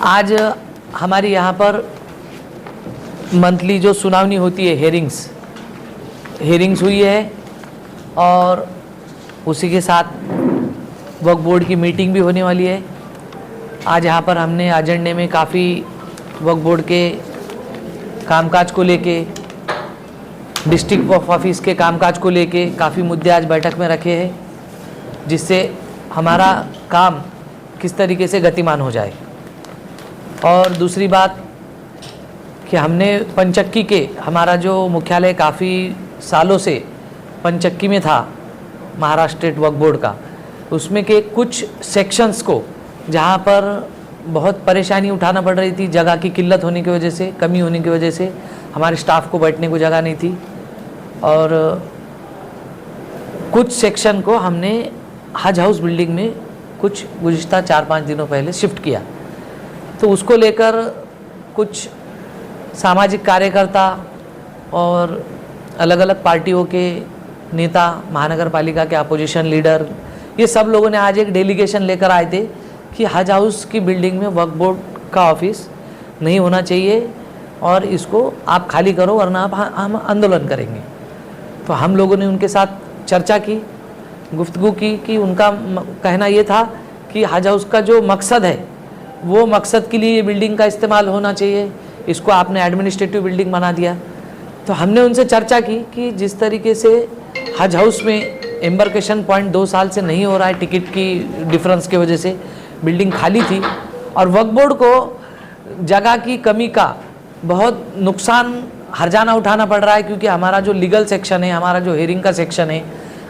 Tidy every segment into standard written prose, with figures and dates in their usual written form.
आज हमारी यहाँ पर मंथली जो सुनावनी होती है हेयरिंग्स हुई है और उसी के साथ वक्फ बोर्ड की मीटिंग भी होने वाली है। आज यहाँ पर हमने एजेंडे में काफ़ी वक्फ बोर्ड के कामकाज को लेके, डिस्ट्रिक्ट वक्फ ऑफिस के कामकाज को लेके काफ़ी मुद्दे आज बैठक में रखे हैं, जिससे हमारा काम किस तरीके से गतिमान हो जाए। और दूसरी बात कि हमने पंचक्की के, हमारा जो मुख्यालय काफ़ी सालों से पंचक्की में था महाराष्ट्र स्टेट वक्फ बोर्ड का, उसमें के कुछ सेक्शंस को जहाँ पर बहुत परेशानी उठाना पड़ रही थी, जगह की किल्लत होने की वजह से, कमी होने की वजह से हमारे स्टाफ को बैठने को जगह नहीं थी, और कुछ सेक्शन को हमने हज हाउस बिल्डिंग में कुछ गुज़िश्ता 4-5 दिनों पहले शिफ्ट किया। तो उसको लेकर कुछ सामाजिक कार्यकर्ता और अलग अलग पार्टियों के नेता, महानगर पालिका के अपोजिशन लीडर, ये सब लोगों ने आज एक डेलीगेशन लेकर आए थे कि हज हाउस की बिल्डिंग में वक्फ बोर्ड का ऑफिस नहीं होना चाहिए और इसको आप खाली करो वरना हम आंदोलन करेंगे। तो हम लोगों ने उनके साथ चर्चा की, गुफ्तगू की कि उनका कहना ये था कि हज हाउस का जो मकसद है वो मकसद के लिए ये बिल्डिंग का इस्तेमाल होना चाहिए, इसको आपने एडमिनिस्ट्रेटिव बिल्डिंग बना दिया। तो हमने उनसे चर्चा की कि जिस तरीके से हज हाउस में एम्बार्केशन पॉइंट 2 साल से नहीं हो रहा है, टिकट की डिफरेंस की वजह से बिल्डिंग खाली थी और वक्फ बोर्ड को जगह की कमी का बहुत नुकसान हर्जाना उठाना पड़ रहा है, क्योंकि हमारा जो लीगल सेक्शन है, हमारा जो हेयरिंग का सेक्शन है,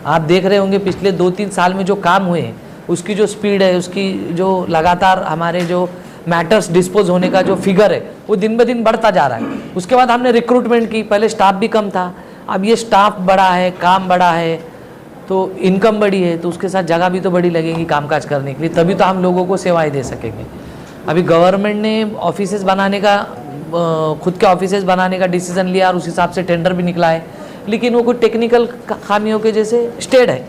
आप देख रहे होंगे पिछले 2-3 साल में जो काम हुए हैं, उसकी जो स्पीड है, उसकी जो लगातार हमारे जो मैटर्स डिस्पोज होने का जो फिगर है वो दिन ब दिन बढ़ता जा रहा है। उसके बाद हमने रिक्रूटमेंट की, पहले स्टाफ भी कम था, अब ये स्टाफ बड़ा है, काम बड़ा है, तो इनकम बड़ी है, तो उसके साथ जगह भी तो बड़ी लगेगी कामकाज करने के लिए, तभी तो हम लोगों को सेवाएं दे सकेंगे। अभी गवर्नमेंट ने ऑफिसेज बनाने का, खुद के ऑफिसेज बनाने का डिसीजन लिया और उस हिसाब से टेंडर भी निकला है, लेकिन वो कुछ टेक्निकल खामियों के जैसे स्टेड है।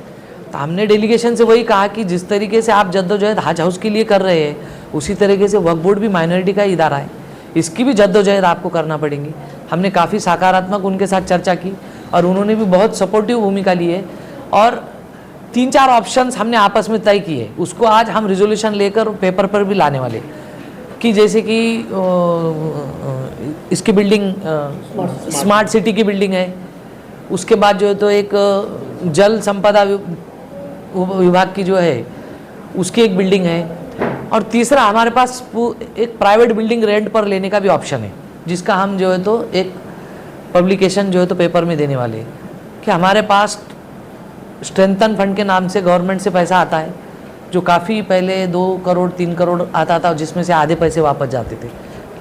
तो हमने डेलीगेशन से वही कहा कि जिस तरीके से आप जद्दोजहद हज हाउस के लिए कर रहे हैं, उसी तरीके से वक्फ बोर्ड भी माइनॉरिटी का इदारा है, इसकी भी जद्दोजहद आपको करना पड़ेगी। हमने काफ़ी सकारात्मक उनके साथ चर्चा की और उन्होंने भी बहुत सपोर्टिव भूमिका ली है और 3-4 ऑप्शंस हमने आपस में तय किए, उसको आज हम रिजोल्यूशन लेकर पेपर पर भी लाने वाले, कि जैसे कि इसकी बिल्डिंग स्मार्ट सिटी की बिल्डिंग है, उसके बाद जो है तो एक जल संपदा विभाग की जो है उसकी एक बिल्डिंग है, और तीसरा हमारे पास एक प्राइवेट बिल्डिंग रेंट पर लेने का भी ऑप्शन है, जिसका हम जो है तो एक पब्लिकेशन जो है तो पेपर में देने वाले हैं कि हमारे पास स्ट्रेंथन फंड के नाम से गवर्नमेंट से पैसा आता है, जो काफ़ी पहले 2 करोड़ 3 करोड़ आता था, जिसमें से आधे पैसे वापस जाते थे,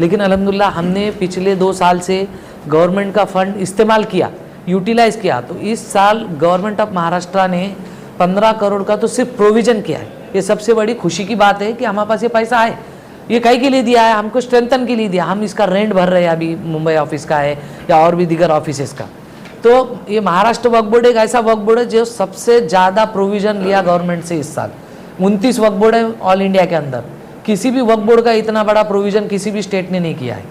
लेकिन अल्हम्दुलिल्लाह हमने पिछले 2 साल से गवर्नमेंट का फंड इस्तेमाल किया, यूटिलाइज़ किया। तो इस साल गवर्नमेंट ऑफ महाराष्ट्र ने 15 करोड़ का तो सिर्फ प्रोविज़न किया है। ये सबसे बड़ी खुशी की बात है कि हमारे पास ये पैसा है। ये कई के लिए दिया है, हमको स्ट्रेंथन के लिए दिया, हम इसका रेंट भर रहे हैं, अभी मुंबई ऑफिस का है या और भी दीगर ऑफिसेस का। तो ये महाराष्ट्र वक्फ बोर्ड एक ऐसा वक्फ बोर्ड है जो सबसे ज़्यादा प्रोविज़न लिया गवर्नमेंट से इस साल। 29 वक्फ बोर्ड है ऑल इंडिया के अंदर, किसी भी वक्फ बोर्ड का इतना बड़ा प्रोविज़न किसी भी स्टेट ने नहीं किया है।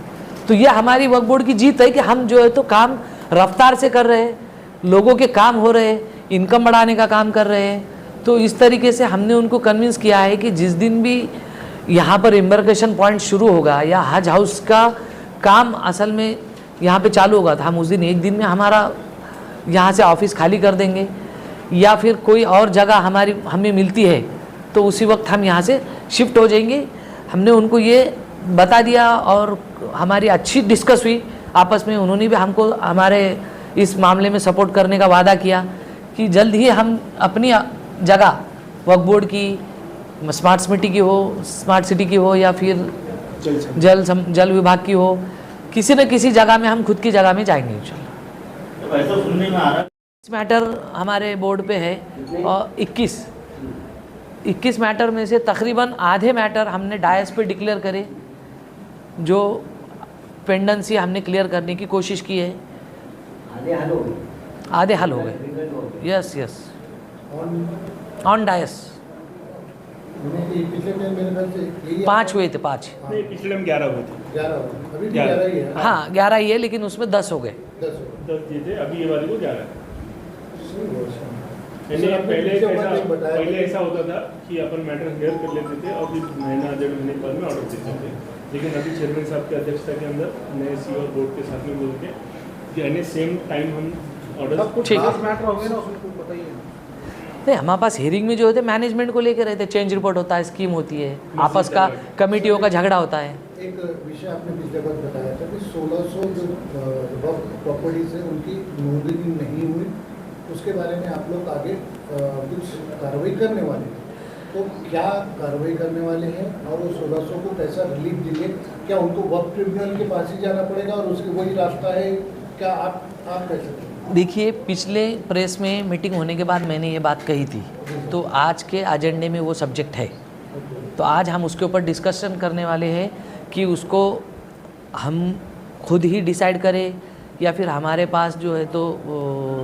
तो ये हमारी वक्फ बोर्ड की जीत है कि हम जो है तो काम रफ्तार से कर रहे हैं, लोगों के काम हो रहे हैं, इनकम बढ़ाने का काम कर रहे हैं। तो इस तरीके से हमने उनको कन्विंस किया है कि जिस दिन भी यहाँ पर एम्बार्केशन पॉइंट शुरू होगा या हज हाउस का काम असल में यहाँ पे चालू होगा, तो हम उस दिन एक दिन में हमारा यहाँ से ऑफिस खाली कर देंगे, या फिर कोई और जगह हमें मिलती है तो उसी वक्त हम यहाँ से शिफ्ट हो जाएंगे। हमने उनको ये बता दिया और हमारी अच्छी डिस्कस हुई आपस में। उन्होंने भी हमको हमारे इस मामले में सपोर्ट करने का वादा किया कि जल्द ही हम अपनी जगह वक्फ बोर्ड की, स्मार्ट सिटी की हो या फिर जल विभाग की हो, किसी न किसी जगह में हम खुद की जगह में जाएंगे इंशाल्लाह। तो ऐसा सुनने में आ रहा है मैटर हमारे बोर्ड पे है और 21 मैटर में से तकरीबन आधे मैटर हमने डायस पे डिक्लेयर करे, जो पेंडेंसी हमने क्लियर करने की कोशिश की है। आधे हल हो गए। Yes on dais. पिछले टाइम मेरे ख्याल से यही 5 हुए थे, 5। नहीं, पिछले टाइम 11 हुए थे। 11 अभी भी 11 11 ही है। हाँ 11 ही है, लेकिन उसमें 10 हो गए। 10 10 दिए थे, अभी ये वाले को 11 है। सही है, अच्छा। यानी सर, आपने पहले पीछे बात नहीं बताया। पहले ऐसा होता था कि अपन मैटर हेयर कर लेते थे और फिर महीना 1.5 महीने के बाद में ऑर्डर देते थे, लेकिन अभी चेयरमैन साहब की अध्यक्षता के अंदर नए सी और बोर्ड के साथ में मिल के यानी सेम टाइम हम ऑर्डर ठीक है। मैटर हो गए ना, उसको बताइए। नहीं, हमारे पास हियरिंग में जो होते मैनेजमेंट को लेकर रहते, चेंज रिपोर्ट होता है, स्कीम होती है, आपस का कमेटियों का झगड़ा होता है। एक विषय आपने पिछले बार बताया था कि 1600 जो प्रॉपर्टीज है उनकी नोंदनी नहीं हुई, उसके बारे में आप लोग आगे कुछ कार्रवाई करने वाले हैं, तो क्या कार्रवाई करने वाले हैं? और वो 1600 को पैसा रिलीफ दिए, क्या उनको वक्फ ट्रिब्यूनल के पास ही जाना पड़ेगा और उसके वही रास्ता है? क्या आप कैसे? देखिए, पिछले प्रेस में मीटिंग होने के बाद मैंने ये बात कही थी, तो आज के एजेंडे में वो सब्जेक्ट है, तो आज हम उसके ऊपर डिस्कशन करने वाले हैं कि उसको हम खुद ही डिसाइड करें या फिर हमारे पास जो है तो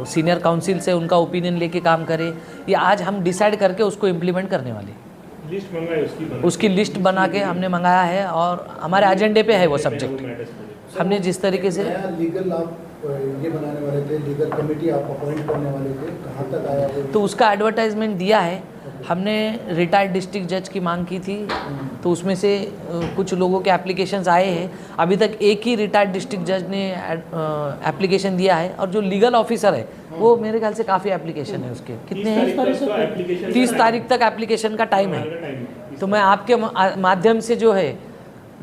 सीनियर काउंसिल से उनका ओपिनियन लेके काम करें, या आज हम डिसाइड करके उसको इम्प्लीमेंट करने वाले हैं। लिस्ट मंगाई, उसकी लिस्ट बना के हमने मंगाया है और हमारे एजेंडे पे है वो सब्जेक्ट। हमने जिस तरीके से लीगल आप ये बनाने वाले थे, लीगल कमेटी आप अपॉइंट करने वाले थे, कहाँ तक आया वो? तो उसका एडवर्टाइजमेंट दिया है हमने। रिटायर्ड डिस्ट्रिक्ट जज की मांग की थी, तो उसमें से कुछ लोगों के एप्लीकेशंस आए हैं। अभी तक एक ही रिटायर्ड डिस्ट्रिक्ट जज ने एप्लीकेशन दिया है, और जो लीगल ऑफिसर है वो मेरे ख्याल से काफ़ी एप्लीकेशन है उसके। कितने हैं? 30 तारीख तक एप्लीकेशन का टाइम है। तो मैं आपके माध्यम से जो है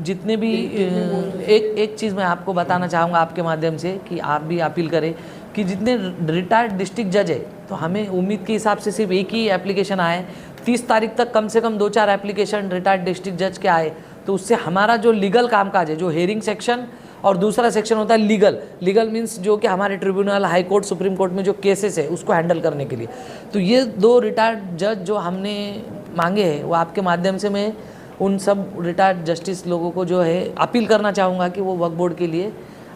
जितने भी एक चीज़ मैं आपको बताना चाहूँगा आपके माध्यम से, कि आप भी अपील करें कि जितने रिटायर्ड डिस्ट्रिक्ट जज है, तो हमें उम्मीद के हिसाब से सिर्फ एक ही एप्लीकेशन आए। 30 तारीख तक कम से कम 2-4 एप्लीकेशन रिटायर्ड डिस्ट्रिक्ट जज के आए, तो उससे हमारा जो लीगल कामकाज है, जो हेयरिंग सेक्शन और दूसरा सेक्शन होता है लीगल मीन्स जो कि हमारे tribunal, high court, supreme court में जो केसेस है उसको हैंडल करने के लिए, तो ये 2 रिटायर्ड जज जो हमने मांगे हैं, वो आपके माध्यम से मैं उन सब रिटायर्ड जस्टिस लोगों को जो है अपील करना चाहूँगा कि वो वक्फ बोर्ड के लिए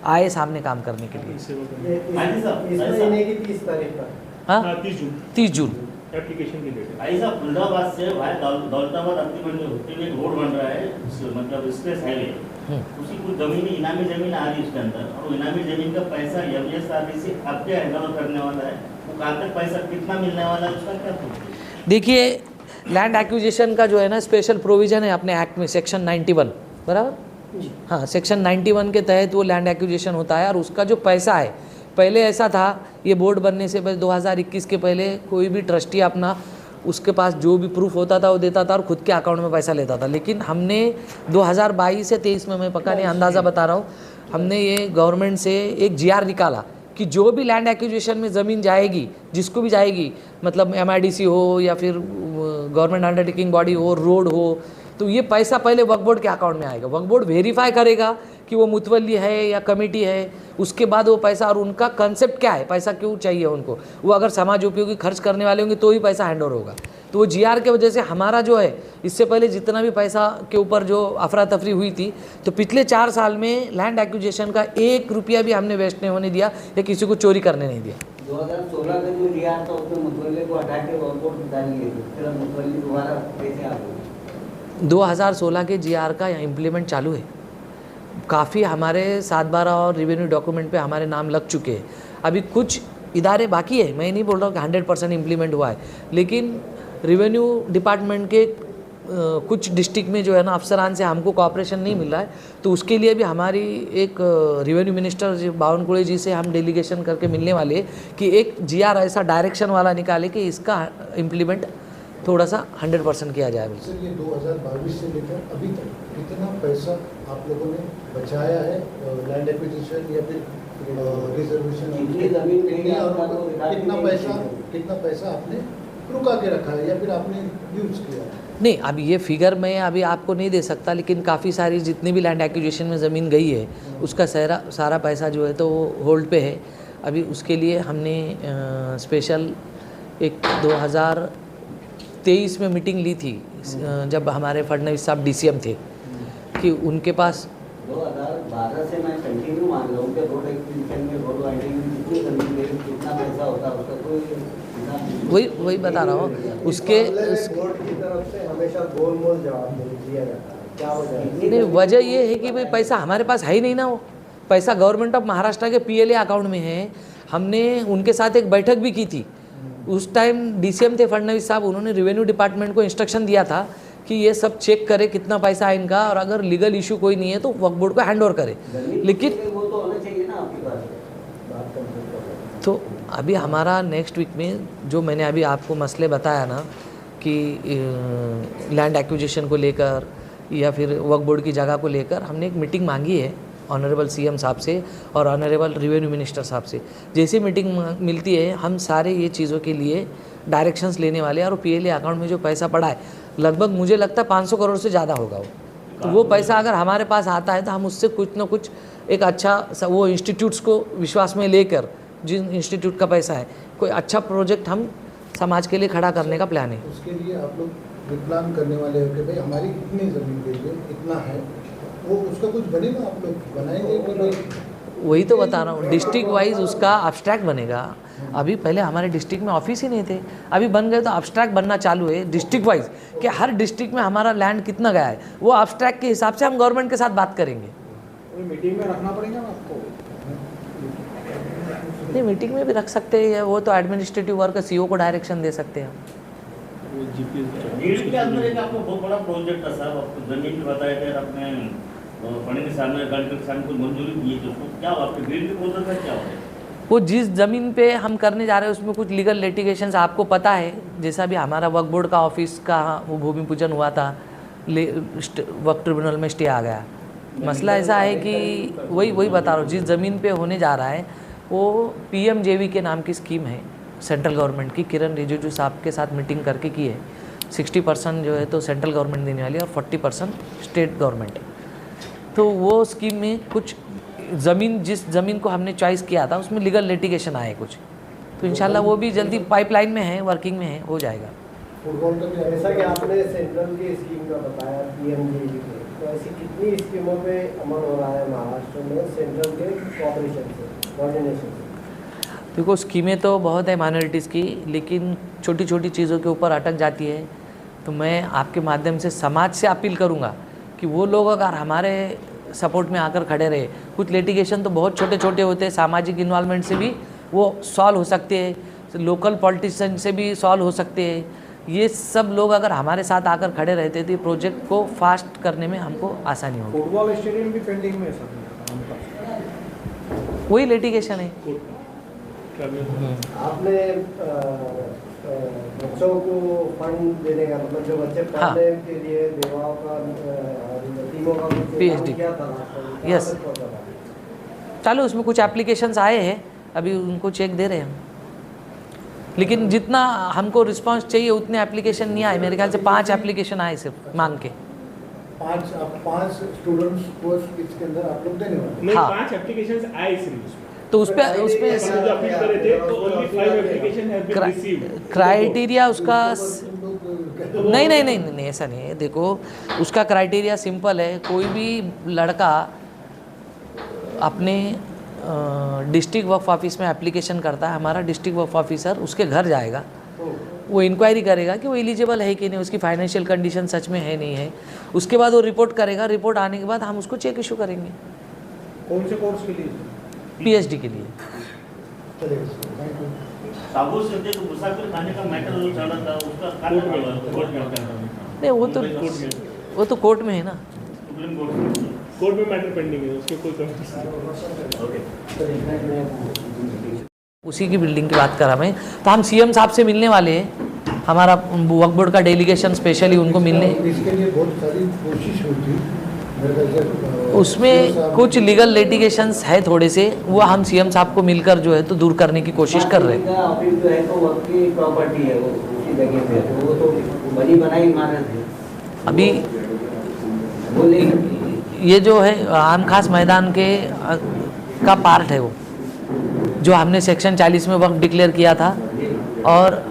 आए सामने काम करने के लिए। हाँ, 30 जून एप्लीकेशन की डेट है। ऐसा फुलदाबाद से दौलताबाद अब्दीमंडी होते हुए एक रोड बन रहा है, मतलब एक्सप्रेस हाईवे, उसी कुछ जमीन इनामी जमीन आ रही है उसके अंदर, और इनामी जमीन का पैसा एमएसआरडीसी अब क्या हैंडल करने वाला है, वो कहाँ तक पैसा कितना मिलने वाला है, उसका क्या सोचते? देखिए, लैंड एक्विजिशन का जो है ना स्पेशल प्रोविज़न है अपने एक्ट में, सेक्शन 91, बराबर? हाँ, सेक्शन 91 के तहत वो लैंड एक्विजिशन होता है, और उसका जो पैसा है, पहले ऐसा था, ये बोर्ड बनने से पहले 2021 के पहले कोई भी ट्रस्टी अपना उसके पास जो भी प्रूफ होता था वो देता था और खुद के अकाउंट में पैसा लेता था। लेकिन हमने 2022 से 23 में, मैं पक्का नहीं अंदाज़ा बता रहा हूँ, हमने ये गवर्नमेंट से एक GR निकाला कि जो भी लैंड एक्विजिशन में ज़मीन जाएगी, जिसको भी जाएगी, मतलब MIDC हो या फिर गवर्नमेंट अंडरटेकिंग बॉडी हो, रोड हो, तो ये पैसा पहले वक्फ बोर्ड के अकाउंट में आएगा। वक्फ बोर्ड वेरीफाई करेगा कि वो मुतवल्ली है या कमेटी है, उसके बाद वो पैसा, और उनका कंसेप्ट क्या है, पैसा क्यों चाहिए उनको, वो अगर समाज उपयोगी खर्च करने वाले होंगे तो ही पैसा हैंड ओवर होगा। तो वो GR के वजह से हमारा जो है, इससे पहले जितना भी पैसा के ऊपर जो अफरा तफरी हुई थी, तो पिछले 4 साल में लैंड एक्विजिशन का 1 रुपया भी हमने वेस्ट नहीं होने दिया या किसी को चोरी करने नहीं दिया। 2016 का जो GR था उसमें मुतवल्ली को हटा के वक्फ बोर्ड डाल दिए थे, फिर मुतवल्ली दोबारा कैसे आ गए? 2016 के GR का यहाँ इम्प्लीमेंट चालू है, काफ़ी हमारे 7/12 और रेवेन्यू डॉक्यूमेंट पे हमारे नाम लग चुके हैं। अभी कुछ इदारे बाकी है, मैं नहीं बोल रहा हूँ कि 100% इम्प्लीमेंट हुआ है, लेकिन रेवेन्यू डिपार्टमेंट के कुछ डिस्ट्रिक्ट में जो है ना अफसरान से हमको कोऑपरेशन नहीं मिल रहा है, तो उसके लिए भी हमारी एक रेवेन्यू मिनिस्टर बावनकुळे जी से हम डेलीगेशन करके मिलने वाले कि एक GR ऐसा डायरेक्शन वाला निकाले कि इसका इम्प्लीमेंट थोड़ा सा 100% किया जाए। सर, ये 2022 से लेकर अभी तक कितना पैसा आप लोगों ने बचाया है लैंड एक्विजिशन या फिर रिजर्वेशन? कितना पैसा आपने रुका के रखा है या फिर आपने यूज किया? नहीं, अभी ये फिगर मैं अभी आपको नहीं दे सकता, लेकिन काफ़ी सारी जितनी भी लैंड एक्विजिशन में ज़मीन गई है उसका सारा पैसा जो है तो वो होल्ड पे है। अभी उसके लिए हमने स्पेशल एक 2023 में मीटिंग ली थी, जब हमारे फडणवीस साहब DCM थे, कि उनके पास 2012 से मैं कंटिन्यू मान रहा हूँ कि रोड एक्विजिशन में, रोड वाइडनिंग में कितनी जमीन गई, कितना पैसा होता है उसका कोई वही बता रहा हूँ उसके बोर्ड की तरफ से हमेशा गोलमोल जवाब दिया जाता है, क्या वजह है? नहीं, वजह ये है कि भाई पैसा हमारे पास है ही नहीं ना, वो पैसा गवर्नमेंट ऑफ महाराष्ट्र के PLA अकाउंट में है। हमने उनके साथ एक बैठक भी की थी, उस टाइम DCM थे फडणवीस साहब, उन्होंने रेवेन्यू डिपार्टमेंट को इंस्ट्रक्शन दिया था कि ये सब चेक करे कितना पैसा है इनका, और अगर लीगल इशू कोई नहीं है तो वक्फ बोर्ड को हैंड ओवर करे। लेकिन वो तो होना चाहिए ना आपके पास। तो अभी हमारा नेक्स्ट वीक में जो मैंने अभी आपको मसले बताया ना कि लैंड एक्विजिशन को लेकर या फिर वक्फ बोर्ड की जगह को लेकर, हमने एक मीटिंग मांगी है ऑनरेबल CM साहब से और ऑनरेबल रेवेन्यू मिनिस्टर साहब से। जैसे मीटिंग मिलती है हम सारे ये चीज़ों के लिए डायरेक्शंस लेने वाले हैं। और PLA अकाउंट में जो पैसा पड़ा है लगभग मुझे लगता है 500 करोड़ से ज़्यादा होगा वो। तो वो पैसा अगर हमारे पास आता है तो हम उससे कुछ ना कुछ एक अच्छा वो इंस्टीट्यूट्स को विश्वास में लेकर, जिन इंस्टीट्यूट का पैसा है, कोई अच्छा प्रोजेक्ट हम समाज के लिए खड़ा करने का प्लान है। उसके लिए आप लोग विप्लान करने वाले हो कि भाई हमारी इतनी ज़मीन के लिए इतना है, वो उसका कुछ बनेगा, आप लोग बनाएंगे कि भाई? वही तो बता रहा हूँ, डिस्ट्रिक्ट वाइज उसका अब्स्ट्रैक्ट बनेगा। अभी पहले हमारे डिस्ट्रिक्ट में ऑफिस ही नहीं थे, अभी बन गए तो अब्स्ट्रैक्ट बनना चालू है डिस्ट्रिक्ट वाइज कि हर डिस्ट्रिक्ट में हमारा लैंड कितना गया है, वो अब्स्ट्रैक्ट के हिसाब से हम गवर्नमेंट के साथ बात करेंगे। मीटिंग में रखना पड़ेगा ना आपको? नहीं, मीटिंग में भी रख सकते हैं, वो तो एडमिनिस्ट्रेटिव वर्क CO को डायरेक्शन दे सकते हैं। नीड के अंदर एक आपको बहुत बड़ा प्रोजेक्ट था साहब, आपको जमीन भी बताए थे, आपने फडणवीस साहब ने कलेक्टर साहब को मंजूरी दी थी, उसको क्या आपके ग्रीन के प्रोजेक्ट का क्या हो है? वो जिस ज़मीन पे हम करने जा रहे हैं उसमें कुछ लीगल लिटिगेशंस आपको पता है, जैसा भी हमारा वक्फ बोर्ड का ऑफिस का वो भूमि पूजन हुआ था, वक्फ ट्रिब्यूनल में स्टे आ गया। मसला ऐसा है कि वही बता रहा हूँ, जिस ज़मीन पे होने जा रहा है वो PMJV के नाम की स्कीम है सेंट्रल गवर्नमेंट की, किरण रिजिजू साहब के साथ मीटिंग करके की है। 60% जो है तो सेंट्रल गवर्नमेंट देने वाली है और 40% स्टेट गवर्नमेंट। तो वो स्कीम में कुछ ज़मीन, जिस ज़मीन को हमने चॉइस किया था उसमें लीगल लिटिगेशन आए कुछ, तो इंशाल्लाह वो भी जल्दी पाइपलाइन में है, वर्किंग में है, हो जाएगा। फुटबॉल का भी जैसा कि आपने सेंट्रल की स्कीम का बताया PMJV के, तो ऐसी कितनी स्कीमों पे अमल हो रहा है महाराष्ट्र में सेंट्रल के कोऑपरेशन से, कोऑर्डिनेशन से? देखो स्कीमें तो बहुत है माइनॉरिटीज़ की, लेकिन छोटी छोटी चीज़ों के ऊपर अटक जाती है। तो मैं आपके माध्यम से समाज से अपील करूँगा कि वो लोग अगर हमारे सपोर्ट में आकर खड़े रहे, कुछ लिटिगेशन तो बहुत छोटे छोटे होते हैं, सामाजिक इन्वॉल्वमेंट से भी वो सॉल्व हो सकते हैं, लोकल पॉलिटिशियन से भी सॉल्व हो सकते हैं। ये सब लोग अगर हमारे साथ आकर खड़े रहते तो ये प्रोजेक्ट को फास्ट करने में हमको आसानी होगी। फुटबॉल स्टेडियम भी पेंडिंग में है सर, वही लिटिगेशन है। आपने बच्चों को फंड देने का मतलब जो बच्चे पढ़ने के लिए विवाह का टीमों का PhD किया था, यस चालू, उसमें कुछ एप्लीकेशंस आए हैं, अभी उनको चेक दे रहे हैं हम, लेकिन जितना हमको रिस्पांस चाहिए उतने एप्लीकेशन नहीं आए। मेरे ख्याल से 5 एप्लीकेशन आए सिर्फ मांग के। 5 स्टूडेंट्स को इसके अंदर आप लोग देने वाले? नहीं, हाँ। 5 एप्लीकेशंस आए सिर्फ, तो उस पर जो अपील करे थे तो only 5 application have been received. Criteria उसका लोग नहीं ऐसा नहीं है। देखो उसका क्राइटेरिया सिंपल है, कोई भी लड़का अपने डिस्ट्रिक्ट वक्फ ऑफिस में एप्लीकेशन करता है, हमारा डिस्ट्रिक्ट वक्फ ऑफिसर उसके घर जाएगा, वो इंक्वायरी करेगा कि वो एलिजिबल है कि नहीं, उसकी फाइनेंशियल कंडीशन सच में है नहीं है, उसके बाद वो रिपोर्ट करेगा, रिपोर्ट आने के बाद हम उसको चेक इशू करेंगे। कौन से कोर्स के लिए? PhD के लिए। साबू से जो मुसाफिर खाने का मैटर जो चला था उसका कोर्ट में नहीं, वो तो कोर्ट में है ना, सुप्रीम कोर्ट में कोर्ट में मैटर पेंडिंग है, उसके कोई कमिटी उसी की बिल्डिंग की बात करा मैं। तो हम CM साहब से मिलने वाले हैं, हमारा वक्फ बोर्ड का डेलीगेशन स्पेशली उनको मिलने, इसके लिए बहुत सारी कोशिश हुई थी मेरे ख्याल से, उसमें कुछ लीगल लिटिगेशंस है थोड़े से, वो हम CM साहब को मिलकर जो है तो दूर करने की कोशिश कर रहे हैं। ऑफिस जो है तो वक्त की प्रॉपर्टी है, वो उसी जगह पे है, तो वो तो बनी बनाई इमारत है। अभी वो लेकिन ये जो है आम खास मैदान के का पार्ट है, वो जो हमने सेक्शन 40 में वक्त डिक्लेयर किया था, और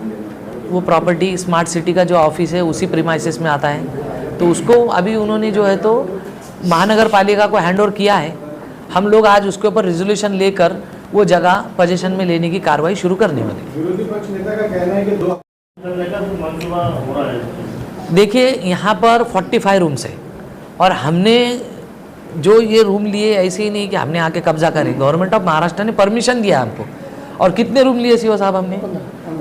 वो प्रॉपर्टी स्मार्ट सिटी का जो ऑफिस है उसी प्रीमाइसेस में आता है। तो उसको अभी उन्होंने जो है तो महानगर पालिका को हैंड ओवर किया है। हम लोग आज उसके ऊपर रिजोल्यूशन लेकर वो जगह पोजीशन में लेने की कार्रवाई शुरू करने वाले। विरोधी पक्ष नेता का कहना है कि 2 करने का तो मंसूबा हो रहा है। देखिए यहाँ पर 45 रूम्स है और हमने जो ये रूम लिए ऐसे ही नहीं कि हमने आके कब्जा करें। गवर्नमेंट ऑफ महाराष्ट्र ने परमिशन दिया हमको। और कितने रूम लिए सीओ साहब हमने?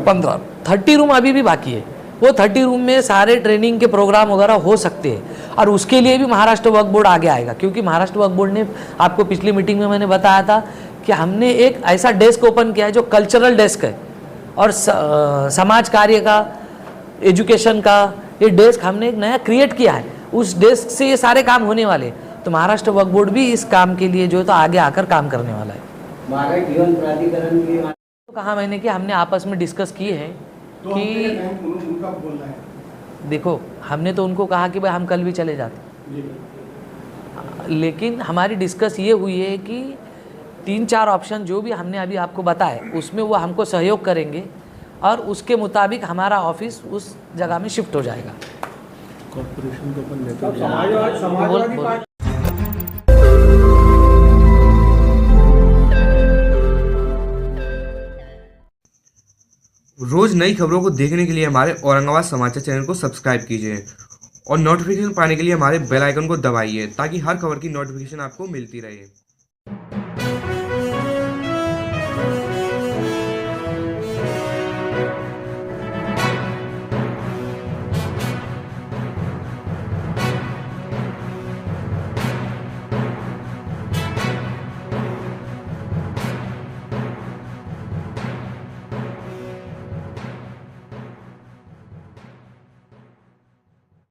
15। 30 रूम अभी भी बाकी है। वो 30 रूम में सारे ट्रेनिंग के प्रोग्राम वगैरह हो सकते हैं और उसके लिए भी महाराष्ट्र वक्फ बोर्ड आगे आएगा, क्योंकि महाराष्ट्र वक्फ बोर्ड ने, आपको पिछली मीटिंग में मैंने बताया था कि हमने एक ऐसा डेस्क ओपन किया है जो कल्चरल डेस्क है और समाज कार्य का, एजुकेशन का ये डेस्क हमने एक नया क्रिएट किया है। उस डेस्क से ये सारे काम होने वाले हैं। तो महाराष्ट्र वक्फ बोर्ड भी इस काम के लिए जो है तो आगे आकर काम करने वाला है। महाराष्ट्र जीवन प्राधिकरण की तो कहा मैंने कि हमने आपस में डिस्कस किए हैं कि उनका बोलना है। देखो, हमने तो उनको कहा कि भाई हम कल भी चले जाते, लेकिन हमारी डिस्कस ये हुई है कि 3-4 ऑप्शन जो भी हमने अभी आपको बताए उसमें वो हमको सहयोग करेंगे और उसके मुताबिक हमारा ऑफिस उस जगह में शिफ्ट हो जाएगा। कॉर्पोरेशन को अपन लेते अब समाजवादी बोल- पार्टी रोज नई खबरों को देखने के लिए हमारे औरंगाबाद समाचार चैनल को सब्सक्राइब कीजिए और नोटिफिकेशन पाने के लिए हमारे बेल आइकन को दबाइए ताकि हर खबर की नोटिफिकेशन आपको मिलती रहे।